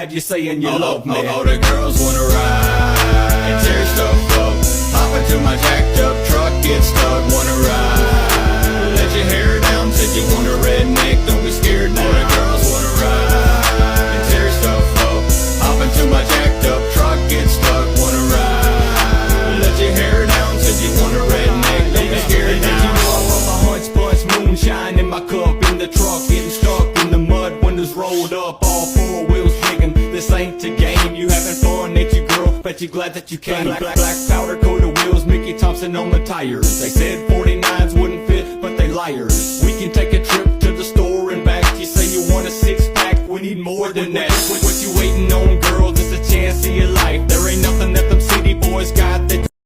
have you saying you love me. All the girls wanna ride and tear stuff up. Hop into my jacked up truck, get stuck, wanna ride. Let your hair down, said you want a redneck, don't be scared now. All the girls wanna ride and tear stuff up. Hop into my jacked up truck, get stuck, wanna ride. Let your hair down, said you want a redneck, don't be scared now. You know I love my hunch bunch, moonshine in my cup, in the truck, getting stuck in the mud, windows rolled up, all four wheels jigging. This ain't a game, you having fun, ain't you girl? Bet you glad that you came. Black powder coat of wheels, Mickey Thompson on the tires. They said 49s wouldn't fit, but they liars. We can take a trip to the store and back. You say you want a six-pack, we need more than that. What you waiting on, girl? This a chance of your life. There ain't nothing that them city boys got that